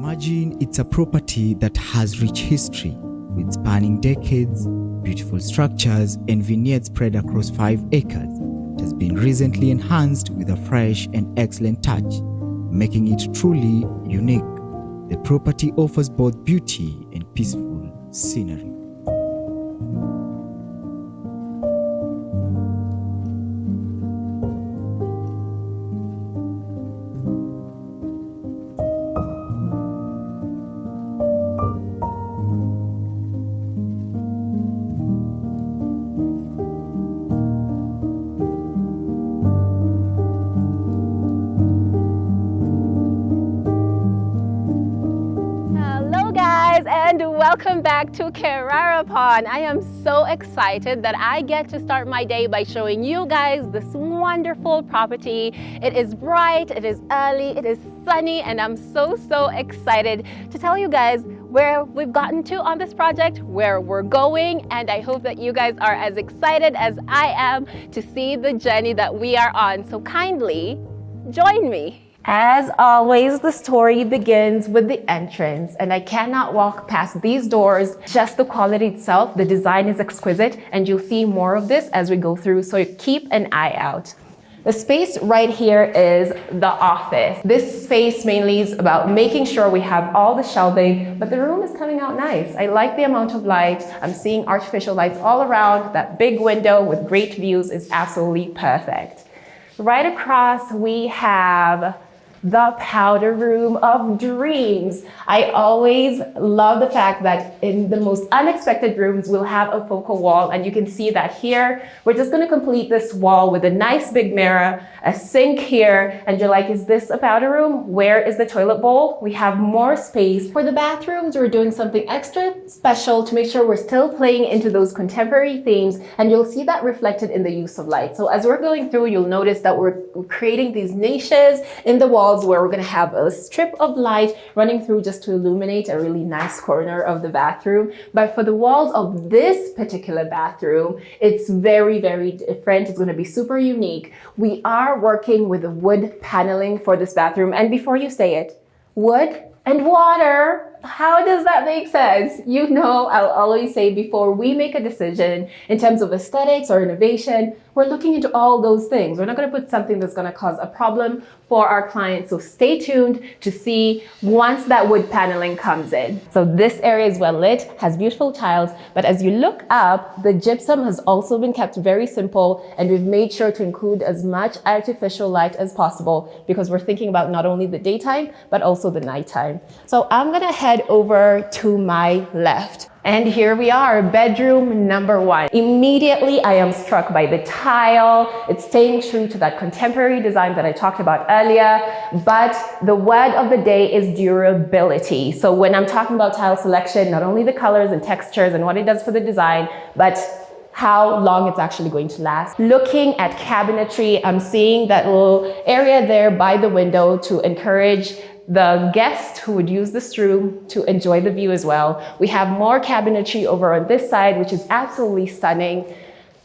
Imagine it's a property that has rich history, with spanning decades, beautiful structures, and vineyards spread across 5 acres. It has been recently enhanced with a fresh and excellent touch, making it truly unique. The property offers both beauty and peaceful scenery. And welcome back to Kerarapan. I am so excited that I get to start my day by showing you guys this wonderful property. It is bright, it is early, it is sunny, and I'm so excited to tell you guys where we've gotten to on this project, where we're going, and I hope that you guys are as excited as I am to see the journey that we are on. So kindly join me. As always, the story begins with the entrance, and I cannot walk past these doors. Just the quality itself, the design is exquisite, and you'll see more of this as we go through, so keep an eye out. The space right here is the office. This space mainly is about making sure we have all the shelving, but the room is coming out nice. I like the amount of light. I'm seeing artificial lights all around. That big window with great views is absolutely perfect. Right across, we have the powder room of dreams. I always love the fact that in the most unexpected rooms, we'll have a focal wall, and you can see that here. We're just going to complete this wall with a nice big mirror, a sink here, and you're like, is this a powder room? Where is the toilet bowl? We have more space. For the bathrooms, we're doing something extra special to make sure we're still playing into those contemporary themes, and you'll see that reflected in the use of light. So as we're going through, you'll notice that we're creating these niches in the wall where we're going to have a strip of light running through just to illuminate a really nice corner of the bathroom. But for the walls of this particular bathroom, it's very different. It's going to be super unique. We are working with the wood paneling for this bathroom. And before you say it, wood and water. How does that make sense? You know, I'll always say before we make a decision in terms of aesthetics or innovation, we're looking into all those things. We're not going to put something that's going to cause a problem for our clients. So stay tuned to see once that wood paneling comes in. So this area is well lit, has beautiful tiles, but as you look up, the gypsum has also been kept very simple, and we've made sure to include as much artificial light as possible because we're thinking about not only the daytime, but also the nighttime. So I'm going to head over to my left. And here we are, bedroom number 1. Immediately, I am struck by the tile. It's staying true to that contemporary design that I talked about earlier, but the word of the day is durability. So when I'm talking about tile selection, not only the colors and textures and what it does for the design, but how long it's actually going to last. Looking at cabinetry, I'm seeing that little area there by the window to encourage the guest who would use this room to enjoy the view as well. We have more cabinetry over on this side, which is absolutely stunning.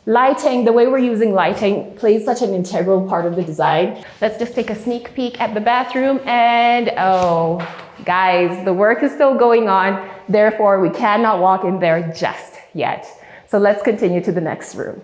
Lighting, the way we're using lighting plays such an integral part of the design. Let's just take a sneak peek at the bathroom, and oh, guys, the work is still going on. Therefore, we cannot walk in there just yet. So let's continue to the next room.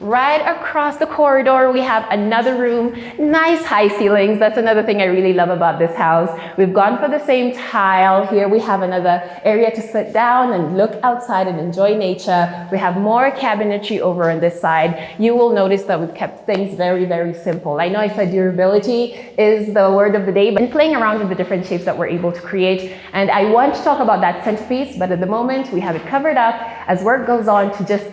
Right across the corridor, we have another room, nice high ceilings. That's another thing I really love about this house. We've gone for the same tile. Here we have another area to sit down and look outside and enjoy nature. We have more cabinetry over on this side. You will notice that we've kept things very simple. I know I said durability is the word of the day, but playing around with the different shapes that we're able to create. And I want to talk about that centerpiece, but at the moment we have it covered up as work goes on to just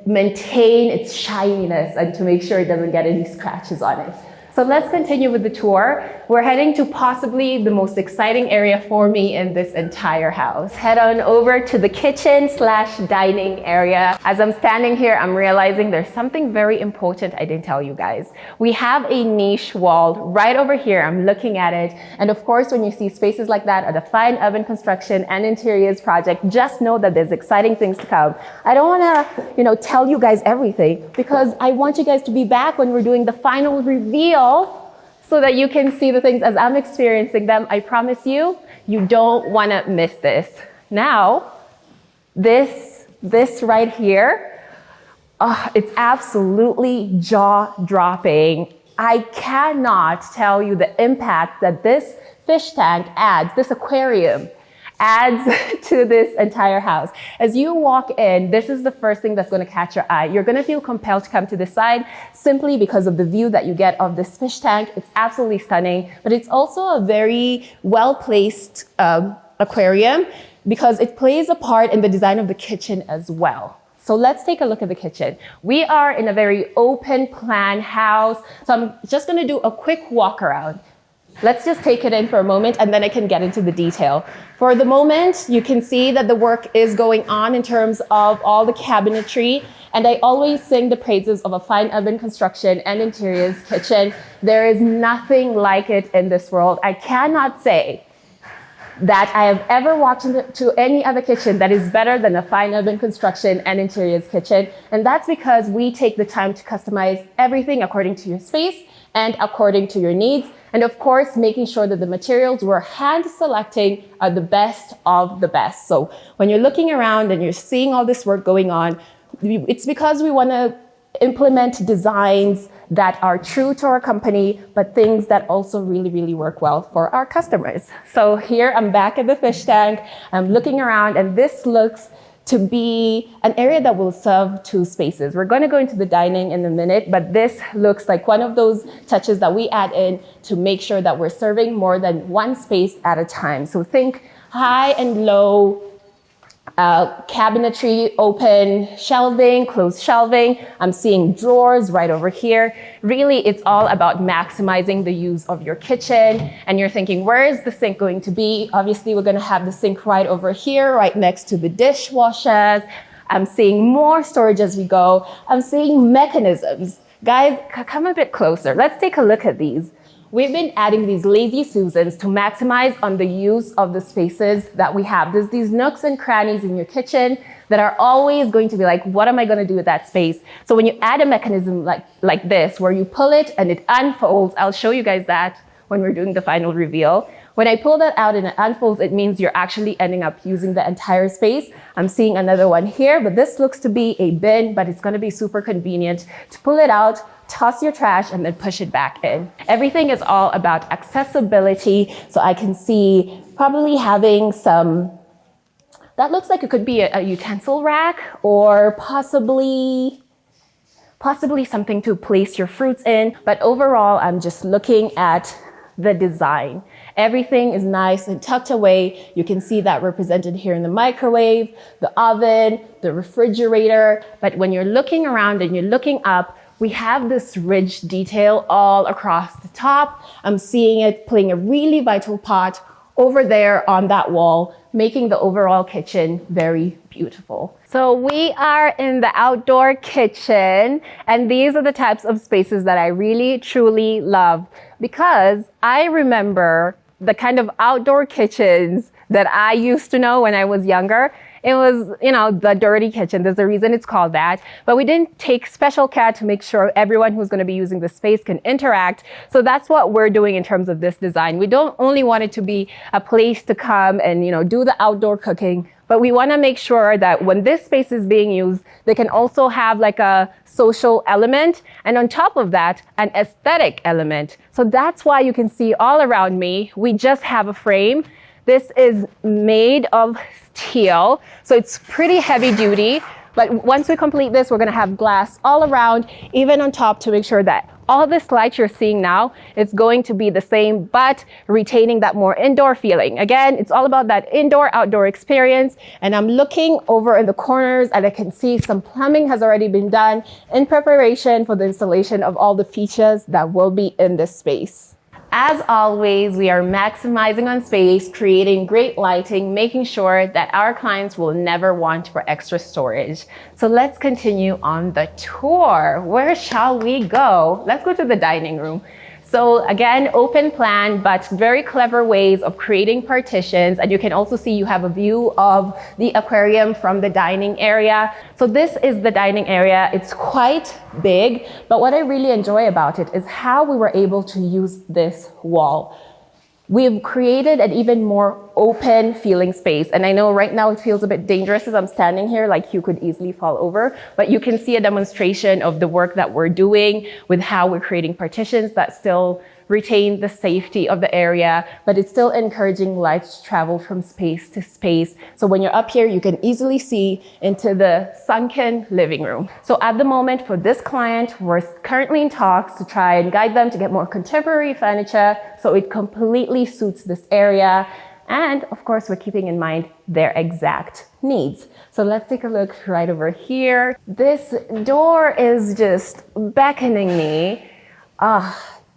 maintain its shininess and to make sure it doesn't get any scratches on it. So let's continue with the tour. We're heading to possibly the most exciting area for me in this entire house. Head on over to the kitchen/dining area. As I'm standing here, I'm realizing there's something very important I didn't tell you guys. We have a niche wall right over here. I'm looking at it. And of course, when you see spaces like that at a fine urban construction and interiors project, just know that there's exciting things to come. I don't want to, tell you guys everything because I want you guys to be back when we're doing the final reveal. so that you can see the things as I'm experiencing them. I promise you, you don't want to miss this. Now, this right here, it's absolutely jaw-dropping. I cannot tell you the impact that this fish tank adds, this aquarium adds to this entire house. As you walk in, this is the first thing that's going to catch your eye. You're going to feel compelled to come to this side simply because of the view that you get of this fish tank. It's absolutely stunning, but it's also a very well-placed aquarium because it plays a part in the design of the kitchen as well. So let's take a look at the kitchen. We are in a very open plan house, so I'm just going to do a quick walk around. Let's just take it in for a moment and then I can get into the detail. For the moment, you can see that the work is going on in terms of all the cabinetry. And I always sing the praises of a fine urban construction and interiors kitchen. There is nothing like it in this world. I cannot say that I have ever walked into any other kitchen that is better than a fine urban construction and interiors kitchen. And that's because we take the time to customize everything according to your space and according to your needs. And of course, making sure that the materials we're hand selecting are the best of the best. So when you're looking around and you're seeing all this work going on, it's because we want to implement designs that are true to our company, but things that also really, really work well for our customers. So here I'm back at the fish tank. I'm looking around and this looks to be an area that will serve two spaces. We're going to go into the dining in a minute, but this looks like one of those touches that we add in to make sure that we're serving more than one space at a time. So think high and low cabinetry, open shelving, closed shelving. I'm seeing drawers right over here. Really, it's all about maximizing the use of your kitchen. And you're thinking, where is the sink going to be? Obviously, we're going to have the sink right over here, right next to the dishwashers. I'm seeing more storage as we go. I'm seeing mechanisms. Guys, come a bit closer. Let's take a look at these. We've been adding these lazy Susans to maximize on the use of the spaces that we have. There's these nooks and crannies in your kitchen that are always going to be like, what am I going to do with that space? So when you add a mechanism like this, where you pull it and it unfolds, I'll show you guys that when we're doing the final reveal. When I pull that out and it unfolds, it means you're actually ending up using the entire space. I'm seeing another one here, but this looks to be a bin, but it's going to be super convenient to pull it out, toss your trash, and then push it back in. Everything is all about accessibility. So I can see probably having some, that looks like it could be a utensil rack or possibly something to place your fruits in. But overall, I'm just looking at the design. Everything is nice and tucked away. You can see that represented here in the microwave, the oven, the refrigerator. But when you're looking around and you're looking up, we have this ridge detail all across the top. I'm seeing it playing a really vital part over there on that wall, making the overall kitchen very beautiful. So we are in the outdoor kitchen, and these are the types of spaces that I really, truly love, because I remember the kind of outdoor kitchens that I used to know when I was younger. It was, the dirty kitchen. There's a reason it's called that. But we didn't take special care to make sure everyone who's going to be using the space can interact. So that's what we're doing in terms of this design. We don't only want it to be a place to come and, do the outdoor cooking, but we want to make sure that when this space is being used, they can also have like a social element. And on top of that, an aesthetic element. So that's why you can see all around me, we just have a frame. This is made of steel, so it's pretty heavy duty. But once we complete this, we're going to have glass all around, even on top, to make sure that all this light you're seeing now is going to be the same, but retaining that more indoor feeling. Again, it's all about that indoor-outdoor experience. And I'm looking over in the corners and I can see some plumbing has already been done in preparation for the installation of all the features that will be in this space. As always, we are maximizing on space, creating great lighting, making sure that our clients will never want for extra storage. So let's continue on the tour. Where shall we go? Let's go to the dining room. So again, open plan, but very clever ways of creating partitions. And you can also see you have a view of the aquarium from the dining area. So this is the dining area. It's quite big, but what I really enjoy about it is how we were able to use this wall. We've created an even more open feeling space. And I know right now it feels a bit dangerous as I'm standing here, like you could easily fall over, but you can see a demonstration of the work that we're doing with how we're creating partitions that still retain the safety of the area, but it's still encouraging light to travel from space to space. So when you're up here, you can easily see into the sunken living room. So at the moment for this client, we're currently in talks to try and guide them to get more contemporary furniture so it completely suits this area. And of course, we're keeping in mind their exact needs. So let's take a look right over here. This door is just beckoning me.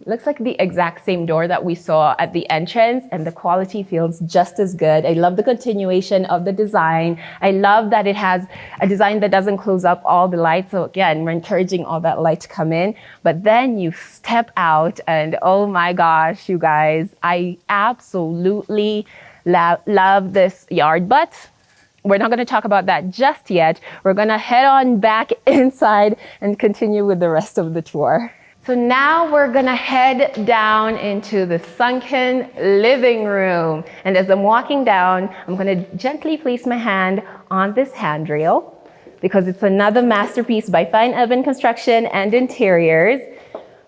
Looks like the exact same door that we saw at the entrance, and the quality feels just as good. I love the continuation of the design. I love that it has a design that doesn't close up all the lights. So again, we're encouraging all that light to come in, but then you step out and oh my gosh, you guys, I absolutely love this yard, but we're not going to talk about that just yet. We're going to head on back inside and continue with the rest of the tour. So now we're gonna head down into the sunken living room. And as I'm walking down, I'm gonna gently place my hand on this handrail because it's another masterpiece by Fine Urban Construction and Interiors.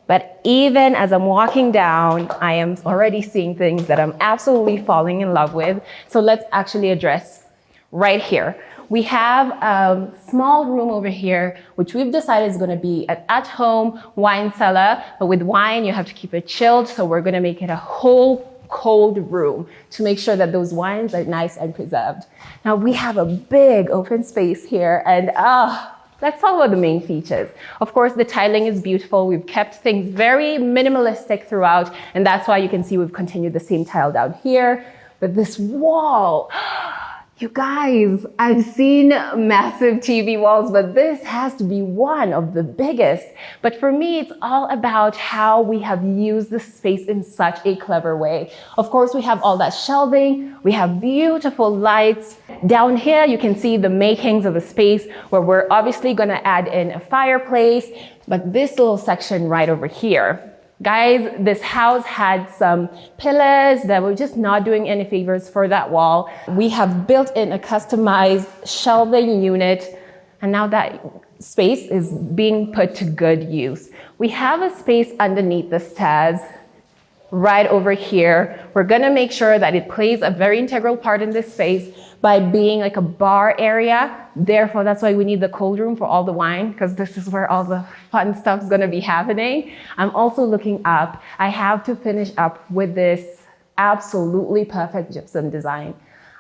But even as I'm walking down, I am already seeing things that I'm absolutely falling in love with. So let's actually address right here. We have a small room over here, which we've decided is going to be an at-home wine cellar. But with wine, you have to keep it chilled. So we're going to make it a whole cold room to make sure that those wines are nice and preserved. Now we have a big open space here, and let's talk about the main features. Of course, the tiling is beautiful. We've kept things very minimalistic throughout, and that's why you can see we've continued the same tile down here. But this wall, you guys, I've seen massive TV walls, but this has to be one of the biggest. But for me, it's all about how we have used the space in such a clever way. Of course, we have all that shelving. We have beautiful lights. Down here, you can see the makings of the space where we're obviously going to add in a fireplace. But this little section right over here, guys, this house had some pillars that were just not doing any favors for that wall. We have built in a customized shelving unit, and now that space is being put to good use. We have a space underneath the stairs right over here. We're gonna make sure that it plays a very integral part in this space by being like a bar area. Therefore, that's why we need the cold room for all the wine, because this is where all the fun stuff's gonna be happening. I'm also looking up. I have to finish up with this absolutely perfect gypsum design.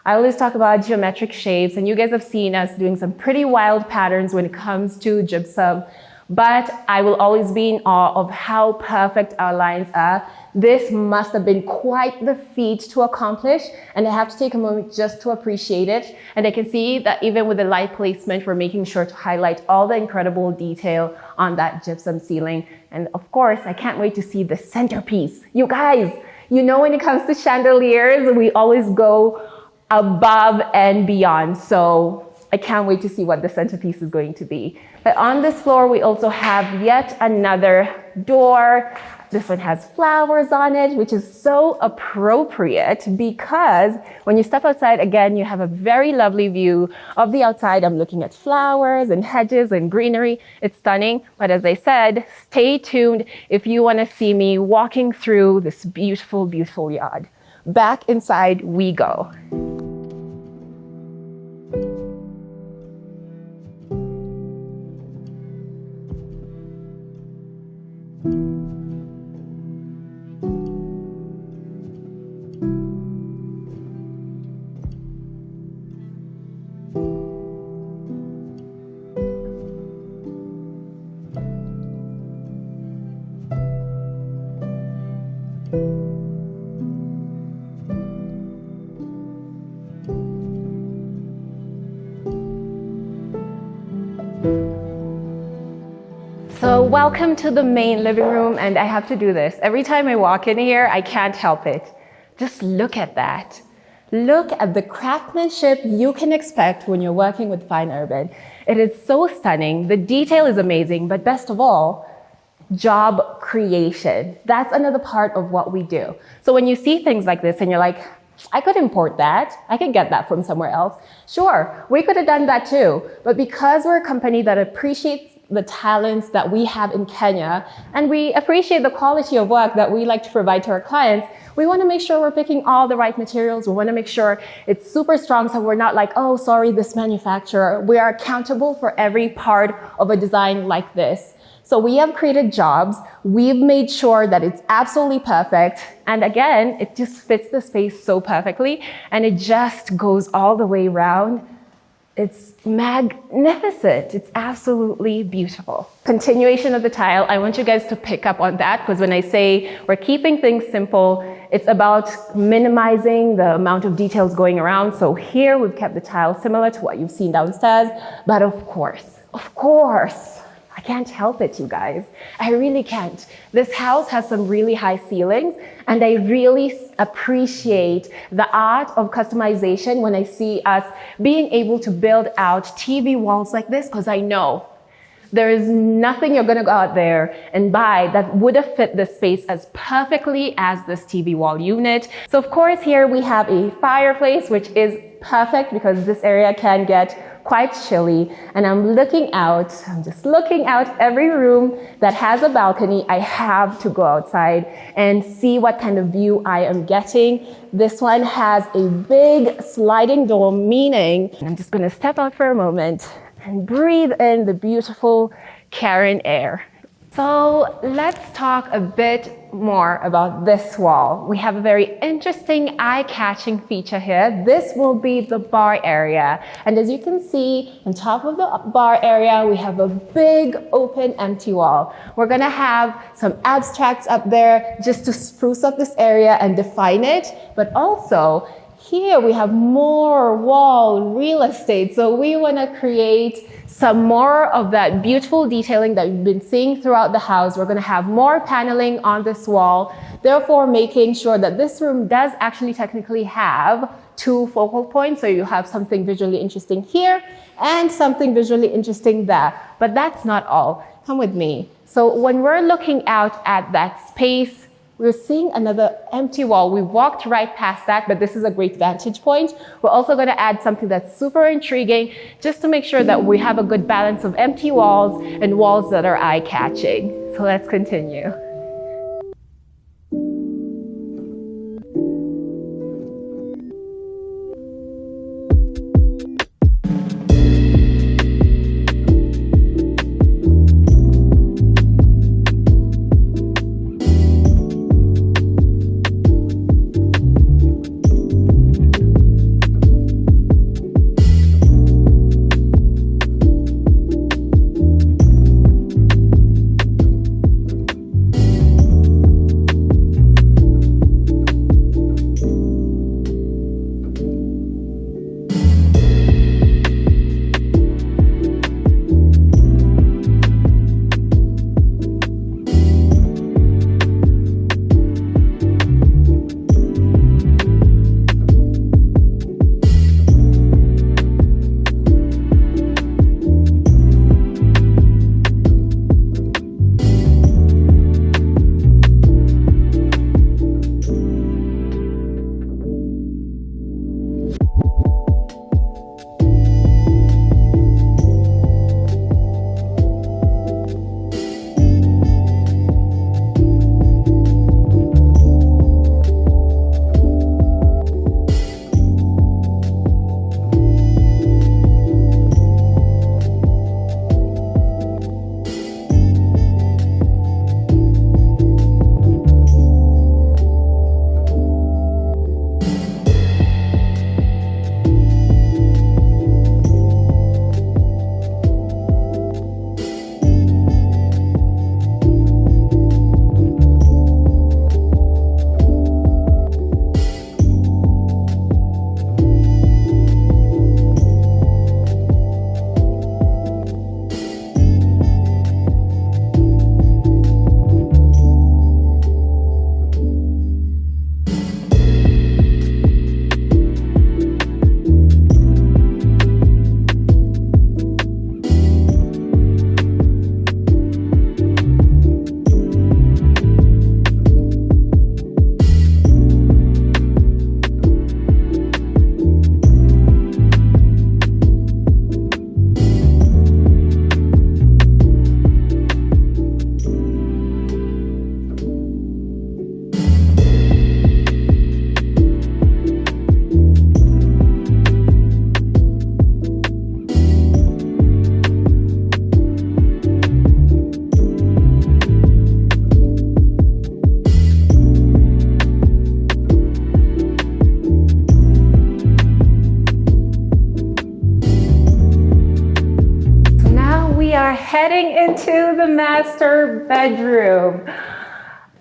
I always talk about geometric shapes, and you guys have seen us doing some pretty wild patterns when it comes to gypsum, but I will always be in awe of how perfect our lines are. This must have been quite the feat to accomplish, and I have to take a moment just to appreciate it. And I can see that even with the light placement, we're making sure to highlight all the incredible detail on that gypsum ceiling. And of course, I can't wait to see the centerpiece. You guys, you know when it comes to chandeliers, we always go above and beyond. So I can't wait to see what the centerpiece is going to be. But on this floor, we also have yet another door. This one has flowers on it, which is so appropriate because when you step outside, again, you have a very lovely view of the outside. I'm looking at flowers and hedges and greenery. It's stunning. But as I said, stay tuned if you want to see me walking through this beautiful, beautiful yard. Back inside we go. So welcome to the main living room, and I have to do this. Every time I walk in here, I can't help it. Just look at that. Look at the craftsmanship you can expect when you're working with fine urban. It is so stunning. The detail is amazing, but best of all, job creation. That's another part of what we do. So when you see things like this and you're like, I could import that. I could get that from somewhere else. Sure, we could have done that too. But because we're a company that appreciates the talents that we have in Kenya, and we appreciate the quality of work that we like to provide to our clients, we want to make sure we're picking all the right materials. We want to make sure it's super strong, so we're not like, oh, sorry, this manufacturer. We are accountable for every part of a design like this. So we have created jobs. We've made sure that it's absolutely perfect. And again, it just fits the space so perfectly, and it just goes all the way around. It's magnificent. It's absolutely beautiful. Continuation of the tile. I want you guys to pick up on that, because when I say we're keeping things simple, it's about minimizing the amount of details going around. So here we've kept the tile similar to what you've seen downstairs. But of course, I can't help it, you guys. I really can't. This house has some really high ceilings, and I really appreciate the art of customization when I see us being able to build out TV walls like this, because I know there is nothing you're going to go out there and buy that would have fit this space as perfectly as this TV wall unit. So of course, here we have a fireplace, which is perfect because this area can get quite chilly, and I'm just looking out every room that has a balcony. I have to go outside and see what kind of view I am getting. This one has a big sliding door, meaning I'm just going to step out for a moment and breathe in the beautiful Karen air. So let's talk a bit more about this wall. We have a very interesting eye-catching feature here. This will be the bar area. And as you can see, on top of the bar area, we have a big open empty wall. We're gonna have some abstracts up there just to spruce up this area and define it, but also here we have more wall real estate. So we want to create some more of that beautiful detailing that you've been seeing throughout the house. We're going to have more paneling on this wall, therefore making sure that this room does actually technically have two focal points. So you have something visually interesting here and something visually interesting there. But that's not all. Come with me. So when we're looking out at that space, we're seeing another empty wall. We walked right past that, but this is a great vantage point. We're also going to add something that's super intriguing just to make sure that we have a good balance of empty walls and walls that are eye-catching. So let's continue. the master bedroom.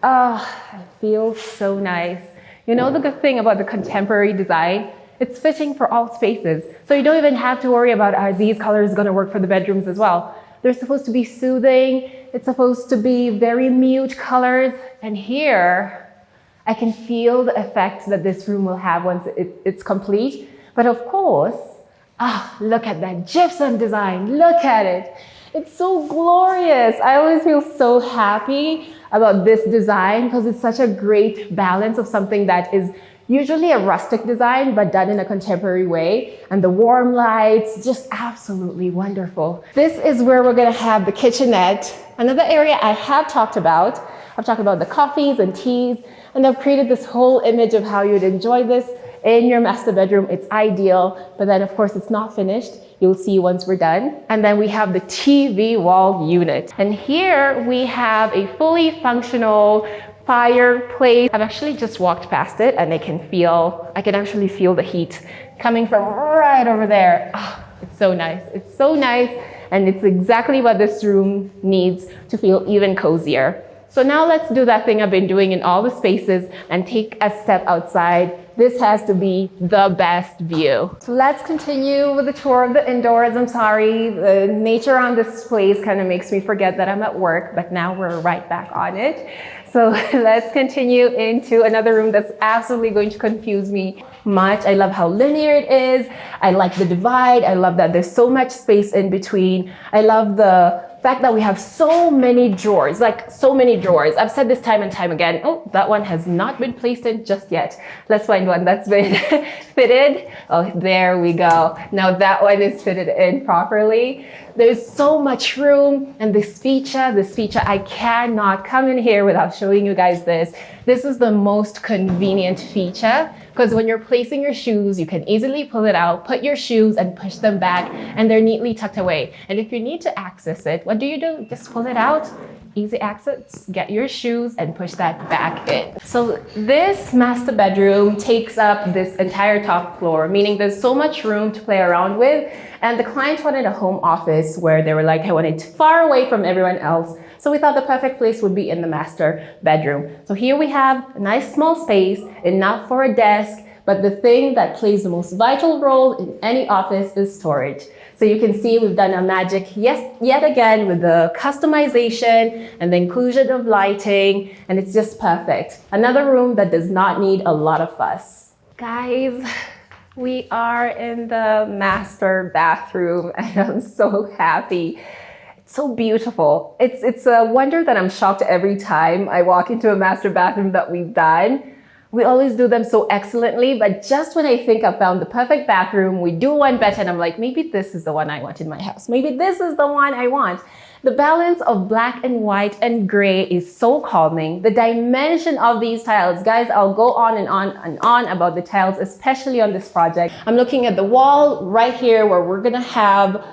Oh, it feels so nice. You know the good thing about the contemporary design? It's fitting for all spaces. So you don't even have to worry about, are these colors going to work for the bedrooms as well? They're supposed to be soothing. It's supposed to be very mute colors. And here, I can feel the effect that this room will have once it's complete. But of course, look at that gypsum design. Look at it. It's so glorious. I always feel so happy about this design because it's such a great balance of something that is usually a rustic design, but done in a contemporary way. And the warm lights, just absolutely wonderful. This is where we're gonna have the kitchenette. Another area I have talked about. I've talked about the coffees and teas, and I've created this whole image of how you'd enjoy this in your master bedroom. It's ideal, but then of course it's not finished. You'll see once we're done. And then we have the TV wall unit. And here we have a fully functional fireplace. I've actually just walked past it and I can actually feel the heat coming from right over there. Oh, it's so nice. It's so nice. And it's exactly what this room needs to feel even cozier. So now let's do that thing I've been doing in all the spaces and take a step outside. This has to be the best view. So let's continue with the tour of the indoors. I'm sorry, the nature on this place kind of makes me forget that I'm at work, but now we're right back on it. So let's continue into another room that's absolutely going to confuse me much. I love how linear it is. I like the divide. I love that there's so much space in between. I love the fact that we have so many drawers, like so many drawers. I've said this time and time again. Oh, that one has not been placed in just yet. Let's find one that's been fitted. Oh, there we go. Now that one is fitted in properly. There's so much room, and this feature, I cannot come in here without showing you guys this. This is the most convenient feature because when you're placing your shoes, you can easily pull it out, put your shoes and push them back, and they're neatly tucked away. And if you need to access it, what do? Just pull it out. Easy access, get your shoes and push that back in. So this master bedroom takes up this entire top floor, meaning there's so much room to play around with. And the client wanted a home office where they were like, I want it far away from everyone else. So we thought the perfect place would be in the master bedroom. So here we have a nice small space, enough for a desk, but the thing that plays the most vital role in any office is storage. So you can see we've done a magic yet again with the customization and the inclusion of lighting, and it's just perfect. Another room that does not need a lot of fuss. Guys, we are in the master bathroom and I'm so happy. It's so beautiful. It's a wonder that I'm shocked every time I walk into a master bathroom that we've done. We always do them so excellently, but just when I think I've found the perfect bathroom, we do one better and I'm like, maybe this is the one I want in my house. Maybe this is the one I want. The balance of black and white and gray is so calming. The dimension of these tiles, guys, I'll go on and on and on about the tiles, especially on this project. I'm looking at the wall right here where we're gonna have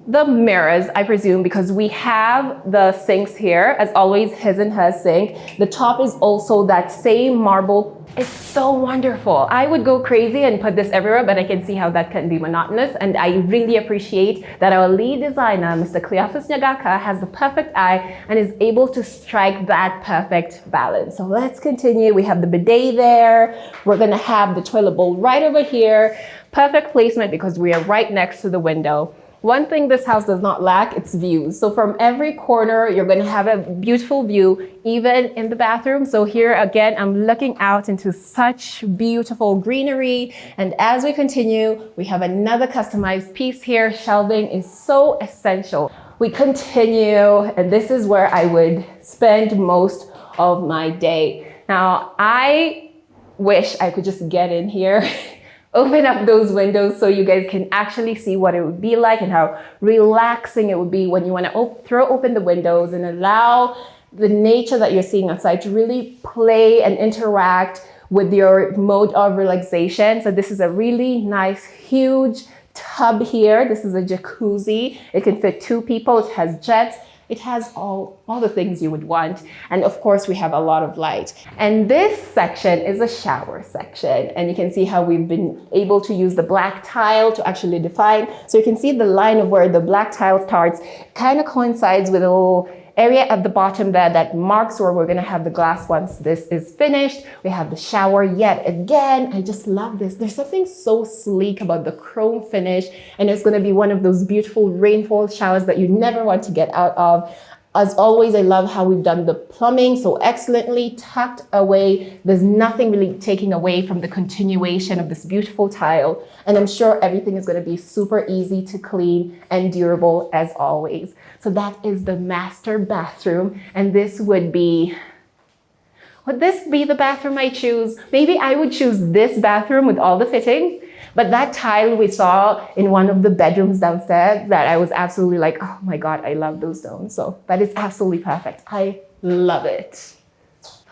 the mirrors, I presume, because we have the sinks here, as always, his and her sink. The top is also that same marble. It's so wonderful. I would go crazy and put this everywhere, but I can see how that can be monotonous. And I really appreciate that our lead designer, Mr. Cleophas Nyagaka, has the perfect eye and is able to strike that perfect balance. So let's continue. We have the bidet there. We're gonna have the toilet bowl right over here. Perfect placement because we are right next to the window. One thing this house does not lack, it's views. So from every corner, you're gonna have a beautiful view, even in the bathroom. So here again, I'm looking out into such beautiful greenery. And as we continue, we have another customized piece here. Shelving is so essential. We continue, and this is where I would spend most of my day. Now, I wish I could just get in here open up those windows so you guys can actually see what it would be like and how relaxing it would be when you want to throw open the windows and allow the nature that you're seeing outside to really play and interact with your mode of relaxation. So this is a really nice, huge tub here. This is a jacuzzi. It can fit 2 people. It has jets. It has all the things you would want. And of course, we have a lot of light. And this section is a shower section. And you can see how we've been able to use the black tile to actually define. So you can see the line of where the black tile starts kind of coincides with a little area at the bottom there that marks where we're going to have the glass once this is finished. We have the shower yet again. I just love this. There's something so sleek about the chrome finish, and it's going to be one of those beautiful rainfall showers that you never want to get out of. As always, I love how we've done the plumbing so excellently, tucked away. There's nothing really taking away from the continuation of this beautiful tile. And I'm sure everything is going to be super easy to clean and durable as always. So that is the master bathroom. And this would this be the bathroom I choose? Maybe I would choose this bathroom with all the fittings. But that tile we saw in one of the bedrooms downstairs that I was absolutely like, oh my God, I love those stones. So that is absolutely perfect. I love it.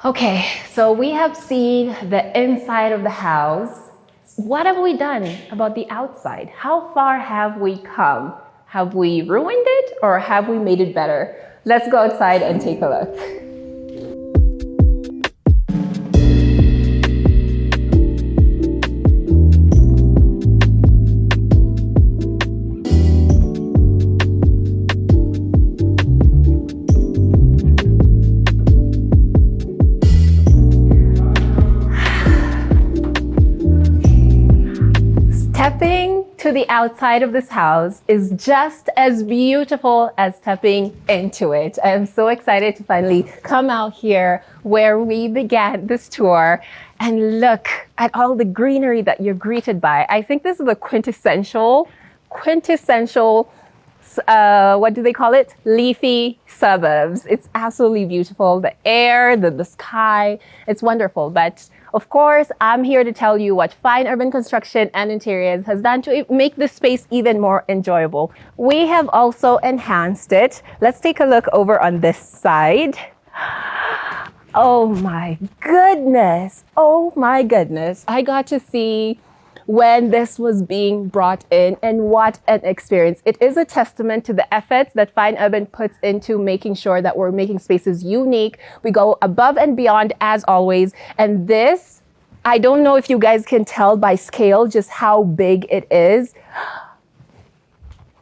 Okay, so we have seen the inside of the house. What have we done about the outside? How far have we come? Have we ruined it or have we made it better? Let's go outside and take a look. Stepping to the outside of this house is just as beautiful as stepping into it. I am so excited to finally come out here where we began this tour and look at all the greenery that you're greeted by. I think this is the quintessential, what do they call it? Leafy suburbs. It's absolutely beautiful. The air, the sky, it's wonderful. But of course, I'm here to tell you what Fine Urban Construction and Interiors has done to make this space even more enjoyable. We have also enhanced it. Let's take a look over on this side. Oh my goodness. Oh my goodness. I got to see when this was being brought in, and what an experience. It is a testament to the efforts that Fine Urban puts into making sure that we're making spaces unique. We go above and beyond as always. And this, I don't know if you guys can tell by scale just how big it is.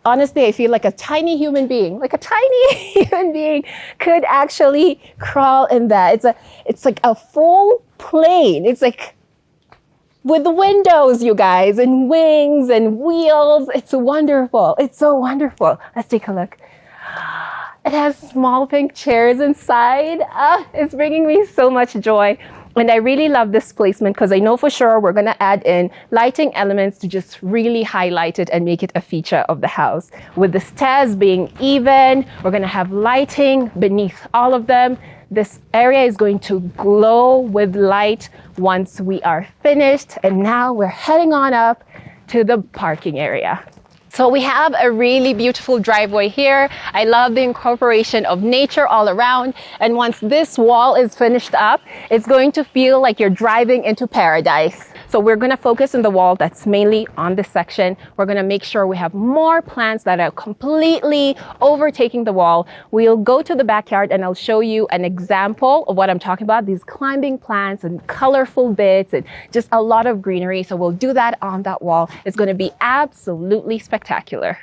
Honestly, I feel like a tiny human being could actually crawl in that. It's like a full plane. It's like with the windows, you guys, and wings and wheels. It's wonderful. It's so wonderful. Let's take a look. It has small pink chairs inside. It's bringing me so much joy. And I really love this placement because I know for sure we're going to add in lighting elements to just really highlight it and make it a feature of the house. With the stairs being even, we're going to have lighting beneath all of them. This area is going to glow with light once we are finished. And now we're heading on up to the parking area. So we have a really beautiful driveway here. I love the incorporation of nature all around. And once this wall is finished up, it's going to feel like you're driving into paradise. So we're going to focus on the wall that's mainly on this section. We're going to make sure we have more plants that are completely overtaking the wall. We'll go to the backyard and I'll show you an example of what I'm talking about. These climbing plants and colorful bits and just a lot of greenery. So we'll do that on that wall. It's going to be absolutely spectacular.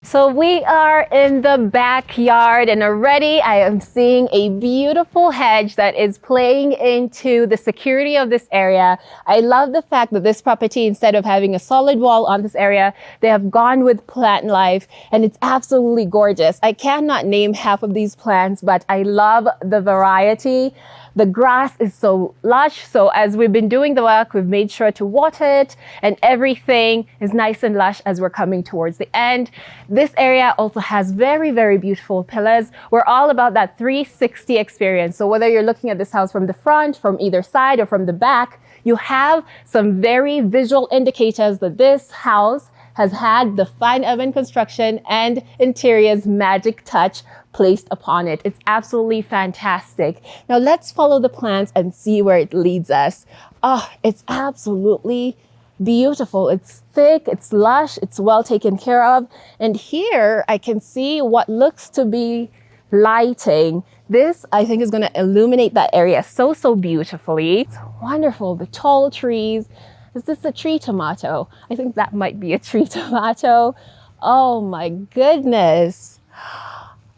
So we are in the backyard and already I am seeing a beautiful hedge that is playing into the security of this area. I love the fact that this property, instead of having a solid wall on this area, they have gone with plant life and it's absolutely gorgeous. I cannot name half of these plants, but I love the variety. The grass is so lush, so as we've been doing the work, we've made sure to water it and everything is nice and lush as we're coming towards the end. This area also has very, very beautiful pillars. We're all about that 360 experience. So whether you're looking at this house from the front, from either side, or from the back, you have some very visual indicators that this house has had the Fine Urban Construction and Interiors magic touch placed upon it. It's absolutely fantastic. Now let's follow the plants and see where it leads us. Oh, it's absolutely beautiful. It's thick, it's lush, it's well taken care of. And here I can see what looks to be lighting. This, I think, is going to illuminate that area so beautifully. It's wonderful. The tall trees. Is this a tree tomato? I think that might be a tree tomato. Oh my goodness.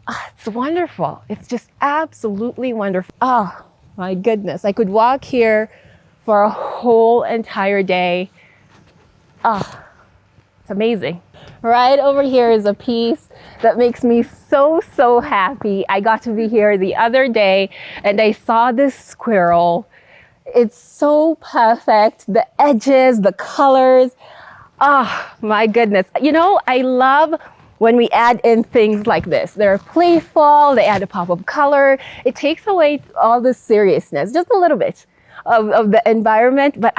It's wonderful. It's just absolutely wonderful. Oh my goodness. I could walk here for a whole entire day. Oh, it's amazing. Right over here is a piece that makes me so, so happy. I got to be here the other day and I saw this squirrel. It's so perfect. The edges, the colors. Oh my goodness. You know, I love when we add in things like this. They're playful, they add a pop of color. It takes away all the seriousness, just a little bit of the environment. But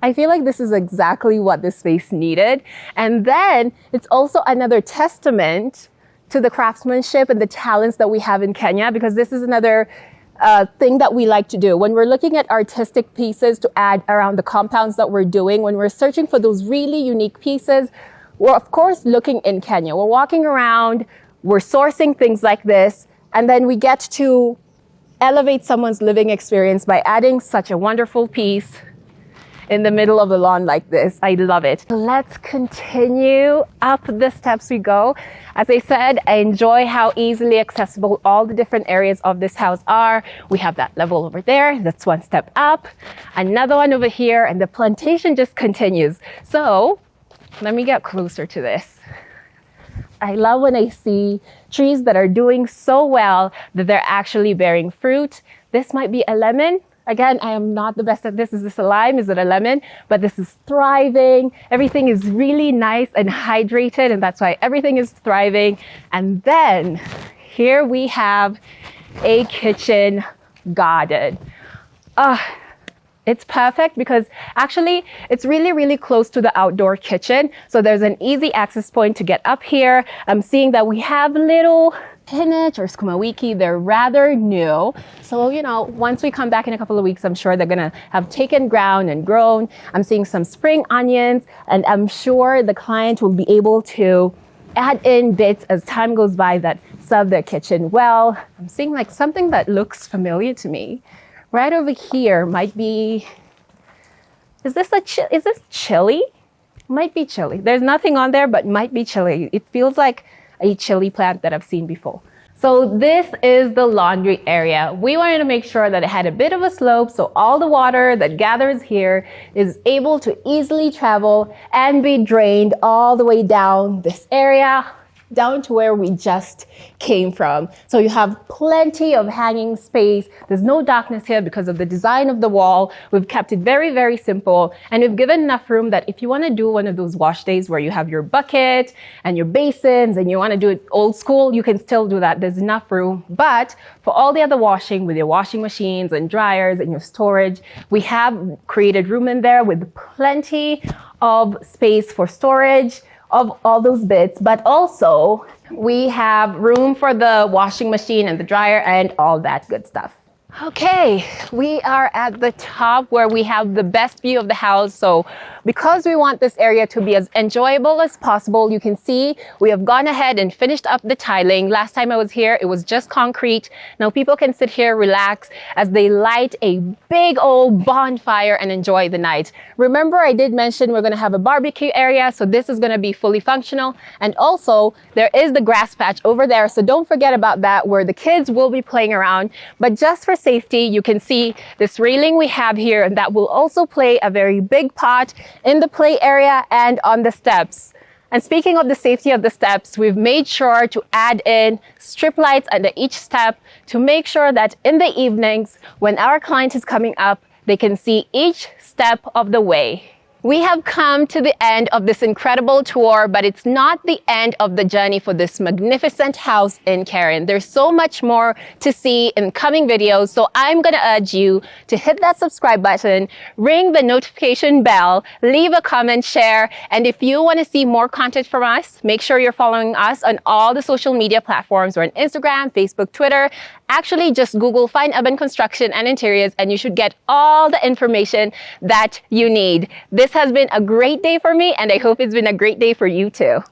I feel like this is exactly what this space needed. And then it's also another testament to the craftsmanship and the talents that we have in Kenya, because this is another thing that we like to do. When we're looking at artistic pieces to add around the compounds that we're doing, when we're searching for those really unique pieces, we're of course looking in Kenya. We're walking around, we're sourcing things like this, and then we get to elevate someone's living experience by adding such a wonderful piece in the middle of the lawn like this. I love it. Let's continue up the steps we go. As I said, I enjoy how easily accessible all the different areas of this house are. We have that level over there. That's one step up. Another one over here, and the plantation just continues. So let me get closer to this. I love when I see trees that are doing so well that they're actually bearing fruit. This might be a lemon. Again, I am not the best at this. Is this a lime? Is it a lemon? But this is thriving. Everything is really nice and hydrated, and that's why everything is thriving. And then here we have a kitchen garden. It's perfect because actually it's really, really close to the outdoor kitchen. So there's an easy access point to get up here. I'm seeing that we have little spinach or sukuma wiki. They're rather new. So, you know, once we come back in a couple of weeks, I'm sure they're gonna have taken ground and grown. I'm seeing some spring onions, and I'm sure the client will be able to add in bits as time goes by that serve their kitchen well. I'm seeing like something that looks familiar to me. Right over here might be, is this chili? Might be chili. There's nothing on there, but might be chili. It feels like a chili plant that I've seen before. So this is the laundry area. We wanted to make sure that it had a bit of a slope, so all the water that gathers here is able to easily travel and be drained all the way down this area, down to where we just came from. So you have plenty of hanging space. There's no darkness here because of the design of the wall. We've kept it very, very simple, and we've given enough room that if you want to do one of those wash days where you have your bucket and your basins and you want to do it old school, you can still do that. There's enough room. But for all the other washing with your washing machines and dryers and your storage, we have created room in there with plenty of space for storage of all those bits, but also we have room for the washing machine and the dryer and all that good stuff. Okay, we are at the top where we have the best view of the house. So because we want this area to be as enjoyable as possible, you can see we have gone ahead and finished up the tiling. Last time I was here, it was just concrete. Now people can sit here, relax as they light a big old bonfire and enjoy the night. Remember, I did mention we're gonna have a barbecue area, so this is gonna be fully functional. And also there is the grass patch over there, so don't forget about that, where the kids will be playing around. But just for safety, you can see this railing we have here, and that will also play a very big part in the play area and on the steps. And speaking of the safety of the steps, we've made sure to add in strip lights under each step to make sure that in the evenings, when our client is coming up, they can see each step of the way. We have come to the end of this incredible tour, but it's not the end of the journey for this magnificent house in Karen. There's so much more to see in coming videos, so I'm gonna urge you to hit that subscribe button, ring the notification bell, leave a comment, share, and if you wanna see more content from us, make sure you're following us on all the social media platforms. We're on Instagram, Facebook, Twitter. Actually, just Google Fine Urban Construction and Interiors, and you should get all the information that you need. This has been a great day for me, and I hope it's been a great day for you too.